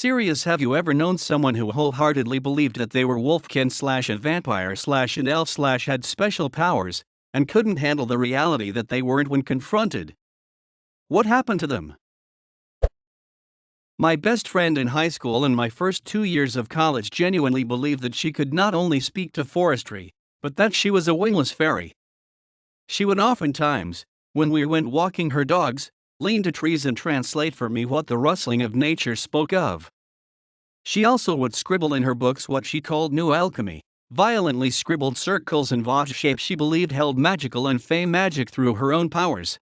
Serious, have you ever known someone who wholeheartedly believed that they were wolfkin / a vampire / an elf / had special powers, and couldn't handle the reality that they weren't when confronted? What happened to them? My best friend in high school and my first 2 years of college genuinely believed that she could not only speak to forestry, but that she was a wingless fairy. She would oftentimes, when we went walking her dogs, lean to trees and translate for me what the rustling of nature spoke of. She also would scribble in her books what she called new alchemy, violently scribbled circles and vase shapes she believed held magical and fey magic through her own powers.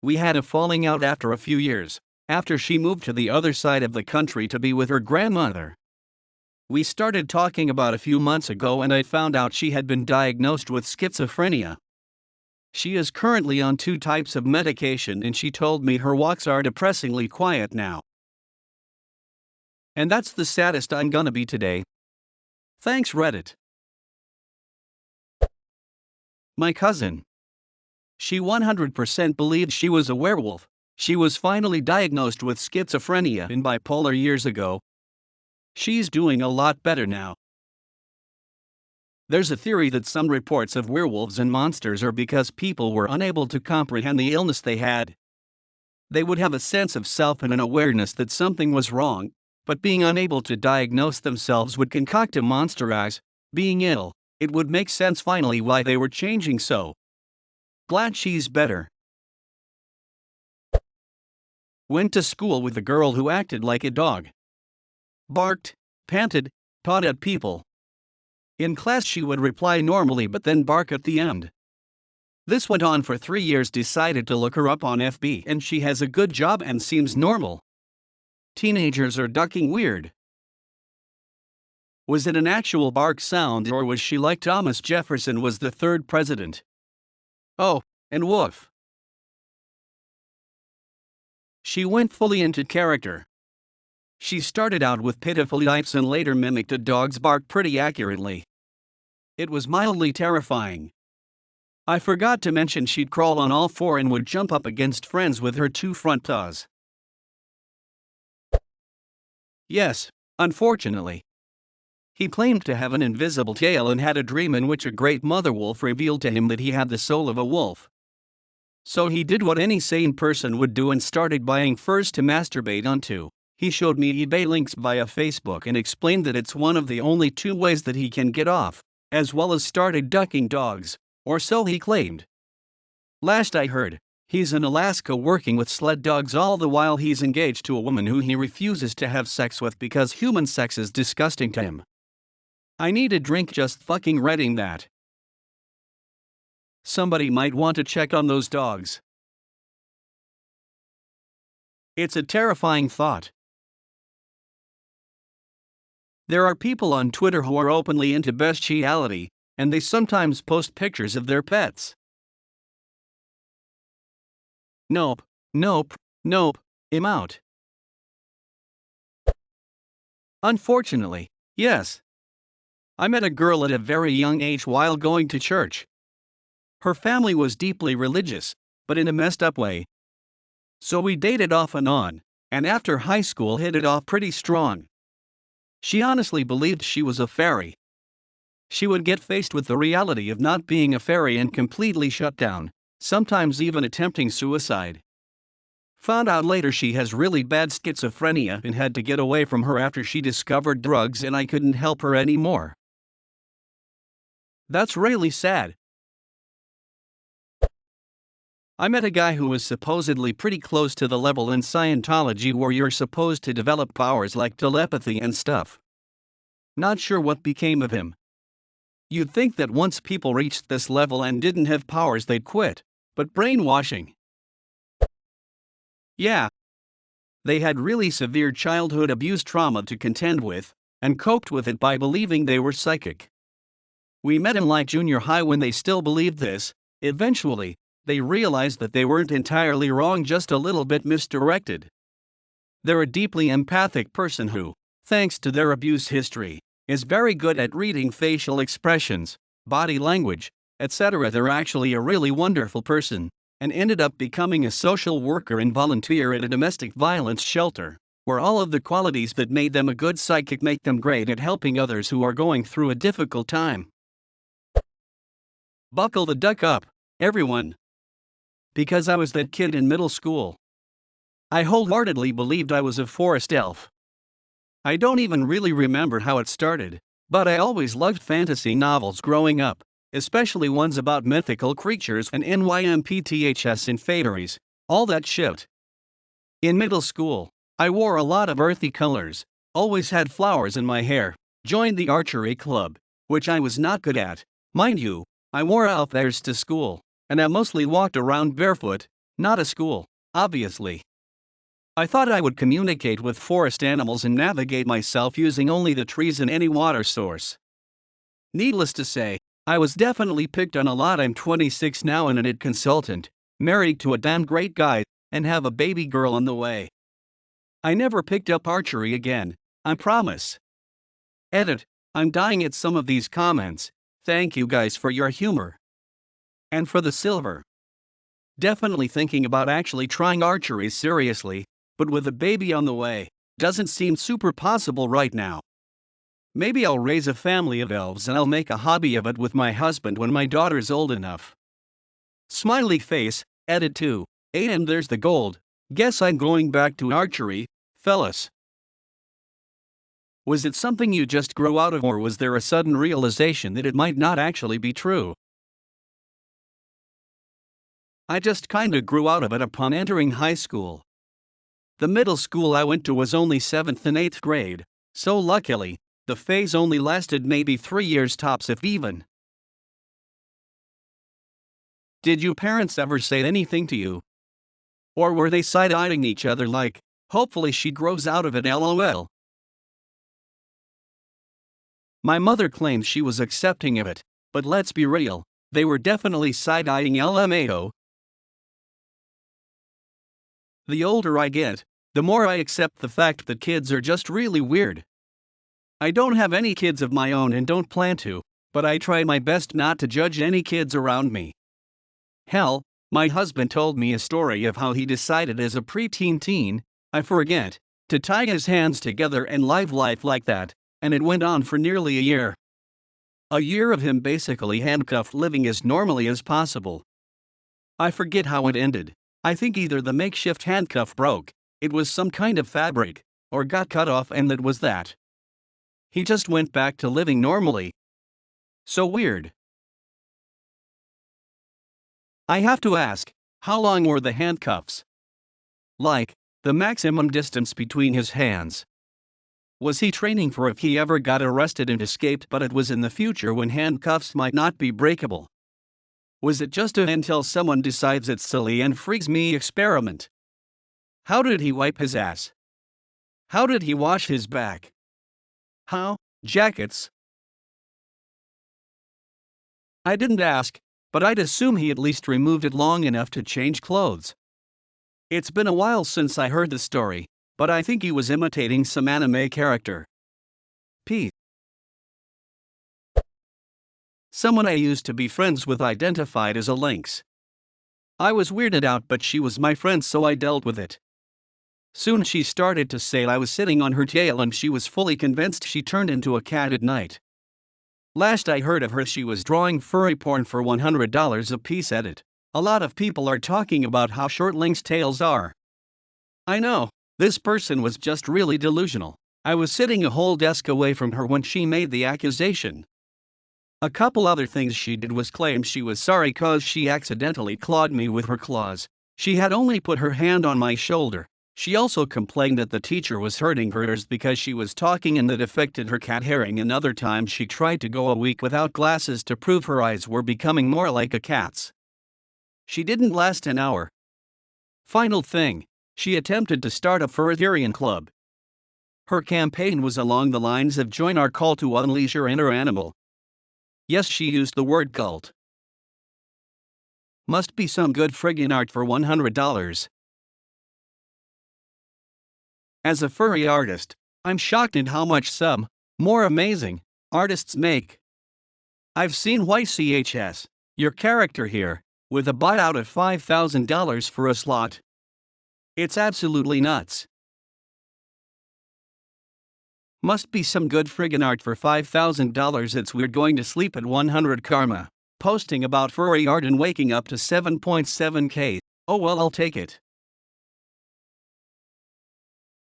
We had a falling out after a few years, after she moved to the other side of the country to be with her grandmother. We started talking about a few months ago and I found out she had been diagnosed with schizophrenia. She is currently on 2 types of medication and she told me her walks are depressingly quiet now. And that's the saddest I'm gonna be today. Thanks, Reddit. My cousin. She 100% believed she was a werewolf. She was finally diagnosed with schizophrenia and bipolar years ago. She's doing a lot better now. There's a theory that some reports of werewolves and monsters are because people were unable to comprehend the illness they had. They would have a sense of self and an awareness that something was wrong, but being unable to diagnose themselves would concoct a monster as being ill. It would make sense finally why they were changing so. Glad she's better. Went to school with a girl who acted like a dog. Barked, panted, pawed at people. In class she would reply normally but then bark at the end. This went on for 3 years. Decided to look her up on FB and she has a good job and seems normal. Teenagers are ducking weird. Was it an actual bark sound or was she like Thomas Jefferson was the 3rd president? Oh, and woof. She went fully into character. She started out with pitiful yips and later mimicked a dog's bark pretty accurately. It was mildly terrifying. I forgot to mention she'd crawl on all 4 and would jump up against friends with her 2 front paws. Yes, unfortunately. He claimed to have an invisible tail and had a dream in which a great mother wolf revealed to him that he had the soul of a wolf. So he did what any sane person would do and started buying furs to masturbate onto. He showed me eBay links via Facebook and explained that it's one of the only 2 ways that he can get off, as well as started ducking dogs, or so he claimed. Last I heard, he's in Alaska working with sled dogs all the while he's engaged to a woman who he refuses to have sex with because human sex is disgusting to him. I need a drink just fucking reading that. Somebody might want to check on those dogs. It's a terrifying thought. There are people on Twitter who are openly into bestiality, and they sometimes post pictures of their pets. Nope, nope, nope, I'm out. Unfortunately, yes. I met a girl at a very young age while going to church. Her family was deeply religious, but in a messed up way. So we dated off and on, and after high school hit it off pretty strong. She honestly believed she was a fairy. She would get faced with the reality of not being a fairy and completely shut down, sometimes even attempting suicide. Found out later she has really bad schizophrenia and had to get away from her after she discovered drugs and I couldn't help her anymore. That's really sad. I met a guy who was supposedly pretty close to the level in Scientology where you're supposed to develop powers like telepathy and stuff. Not sure what became of him. You'd think that once people reached this level and didn't have powers they'd quit, but brainwashing. Yeah. They had really severe childhood abuse trauma to contend with, and coped with it by believing they were psychic. We met in like junior high when they still believed this. Eventually, they realized that they weren't entirely wrong, just a little bit misdirected. They're a deeply empathic person who, thanks to their abuse history, is very good at reading facial expressions, body language, etc. They're actually a really wonderful person, and ended up becoming a social worker and volunteer at a domestic violence shelter. where all of the qualities that made them a good psychic make them great at helping others who are going through a difficult time. Buckle the duck up, everyone. Because I was that kid in middle school. I wholeheartedly believed I was a forest elf. I don't even really remember how it started, but I always loved fantasy novels growing up, especially ones about mythical creatures and NYMPTHS and faeries, all that shit. In middle school, I wore a lot of earthy colors, always had flowers in my hair, joined the archery club, which I was not good at, mind you. I wore outfitters to school, and I mostly walked around barefoot, not a school, obviously. I thought I would communicate with forest animals and navigate myself using only the trees and any water source. Needless to say, I was definitely picked on a lot. I'm 26 now and an IT consultant, married to a damn great guy, and have a baby girl on the way. I never picked up archery again, I promise. Edit, I'm dying at some of these comments. Thank you guys for your humor. And for the silver. Definitely thinking about actually trying archery seriously, but with a baby on the way, doesn't seem super possible right now. Maybe I'll raise a family of elves and I'll make a hobby of it with my husband when my daughter's old enough. Smiley face, edit 2. And there's the gold. Guess I'm going back to archery, fellas. Was it something you just grew out of, or was there a sudden realization that it might not actually be true? I just kinda grew out of it upon entering high school. The middle school I went to was only 7th and 8th grade, so luckily, the phase only lasted maybe 3 years tops if even. Did your parents ever say anything to you? Or were they side-eyeing each other like, hopefully she grows out of it LOL? My mother claimed she was accepting of it, but let's be real, they were definitely side-eyeing LMAO. The older I get, the more I accept the fact that kids are just really weird. I don't have any kids of my own and don't plan to, but I try my best not to judge any kids around me. Hell, my husband told me a story of how he decided as a preteen teen, I forget, to tie his hands together and live life like that, and it went on for nearly a year. A year of him basically handcuffed, living as normally as possible. I forget how it ended. I think either the makeshift handcuff broke, it was some kind of fabric, or got cut off, and that was that. He just went back to living normally. So weird. I have to ask, how long were the handcuffs? Like, the maximum distance between his hands. Was he training for if he ever got arrested and escaped, but it was in the future when handcuffs might not be breakable? Was it just a until someone decides it's silly and freaks me experiment? How did he wipe his ass? How did he wash his back? How? Jackets? I didn't ask, but I'd assume he at least removed it long enough to change clothes. It's been a while since I heard the story, but I think he was imitating some anime character. P. Someone I used to be friends with identified as a lynx. I was weirded out, but she was my friend, so I dealt with it. Soon she started to say I was sitting on her tail, and she was fully convinced she turned into a cat at night. Last I heard of her, she was drawing furry porn for $100 a piece. Edit. A lot of people are talking about how short lynx tails are. I know, this person was just really delusional. I was sitting a whole desk away from her when she made the accusation. A couple other things she did was claim she was sorry cause she accidentally clawed me with her claws. She had only put her hand on my shoulder. She also complained that the teacher was hurting her ears because she was talking and that affected her cat hearing. Another time she tried to go a week without glasses to prove her eyes were becoming more like a cat's. She didn't last an hour. Final thing, she attempted to start a furritarian club. Her campaign was along the lines of join our call to unleash your inner animal. Yes, she used the word cult. Must be some good friggin' art for $100. As a furry artist, I'm shocked at how much some more amazing artists make. I've seen YCHS, your character here, with a buyout of $5,000 for a slot. It's absolutely nuts. Must be some good friggin' art for $5,000. It's weird going to sleep at 100 karma. Posting about furry art and waking up to 7.7k. Oh well, I'll take it.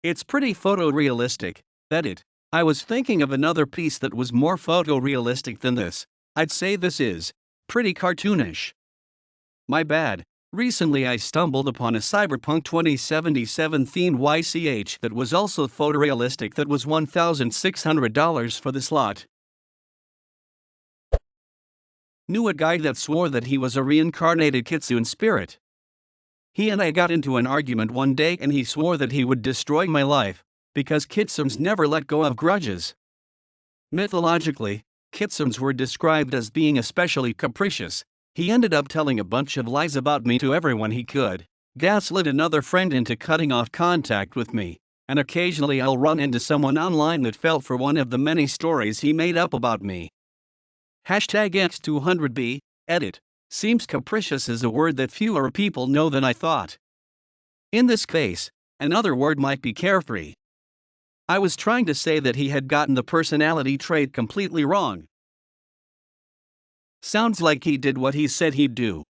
It's pretty photorealistic. That it. I was thinking of another piece that was more photorealistic than this. I'd say this is pretty cartoonish. My bad. Recently I stumbled upon a Cyberpunk 2077 themed YCH that was also photorealistic that was $1,600 for the slot. Knew a guy that swore that he was a reincarnated kitsune spirit. He and I got into an argument one day and he swore that he would destroy my life, because kitsunes never let go of grudges. Mythologically, kitsunes were described as being especially capricious. He ended up telling a bunch of lies about me to everyone he could, gaslit another friend into cutting off contact with me, and occasionally I'll run into someone online that fell for one of the many stories he made up about me. #X200B, edit. Seems capricious is a word that fewer people know than I thought. In this case, another word might be carefree. I was trying to say that he had gotten the personality trait completely wrong. Sounds like he did what he said he'd do.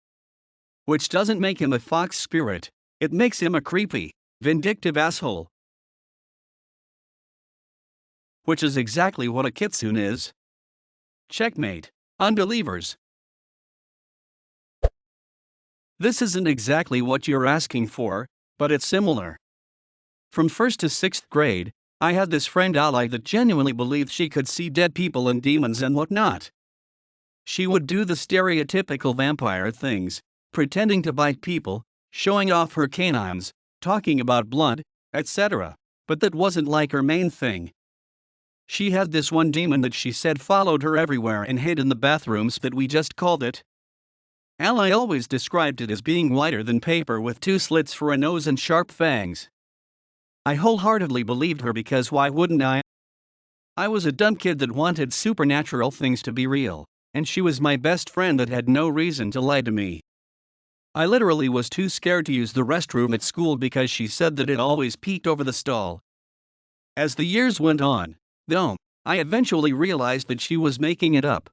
Which doesn't make him a fox spirit, it makes him a creepy, vindictive asshole. Which is exactly what a kitsune is. Checkmate, unbelievers. This isn't exactly what you're asking for, but it's similar. From 1st to 6th grade, I had this friend Ally that genuinely believed she could see dead people and demons and whatnot. She would do the stereotypical vampire things, pretending to bite people, showing off her canines, talking about blood, etc., but that wasn't like her main thing. She had this one demon that she said followed her everywhere and hid in the bathrooms that we just called it. Ally always described it as being whiter than paper with 2 slits for a nose and sharp fangs. I wholeheartedly believed her because why wouldn't I? I was a dumb kid that wanted supernatural things to be real, and she was my best friend that had no reason to lie to me. I literally was too scared to use the restroom at school because she said that it always peeked over the stall. As the years went on, though, I eventually realized that she was making it up.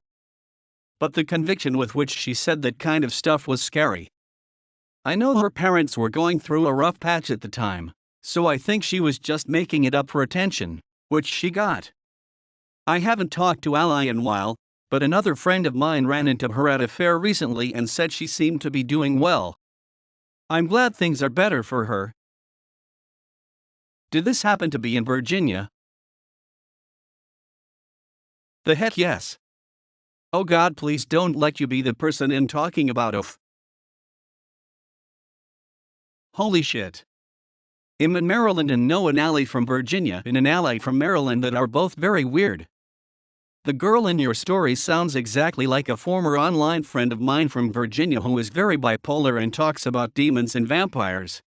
But the conviction with which she said that kind of stuff was scary. I know her parents were going through a rough patch at the time, so I think she was just making it up for attention, which she got. I haven't talked to Ally in a while, but another friend of mine ran into her at a fair recently and said she seemed to be doing well. I'm glad things are better for her. Did this happen to be in Virginia? The heck yes. Oh God, please don't let you be the person in talking about oof. Holy shit. I'm in Maryland and know an ally from Virginia and an ally from Maryland that are both very weird. The girl in your story sounds exactly like a former online friend of mine from Virginia who is very bipolar and talks about demons and vampires.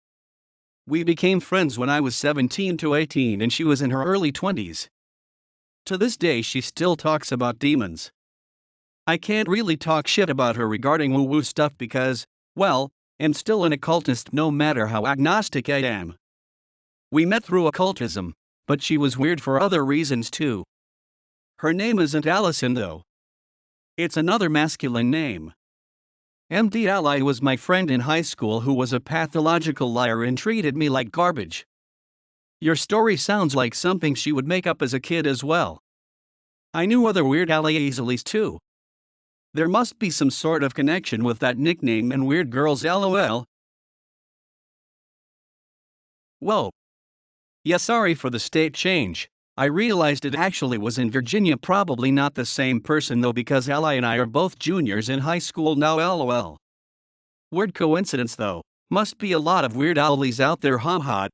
We became friends when I was 17 to 18 and she was in her early 20s. To this day she still talks about demons. I can't really talk shit about her regarding woo-woo stuff because, well, I'm still an occultist no matter how agnostic I am. We met through occultism, but she was weird for other reasons too. Her name isn't Allison though. It's another masculine name. MD Ally was my friend in high school who was a pathological liar and treated me like garbage. Your story sounds like something she would make up as a kid as well. I knew other weird Allie's too. There must be some sort of connection with that nickname and weird girls LOL. Whoa. Yeah, sorry for the state change. I realized it actually was in Virginia, probably not the same person though because Ally and I are both juniors in high school now LOL. Weird coincidence though, must be a lot of weird owlies out there haha.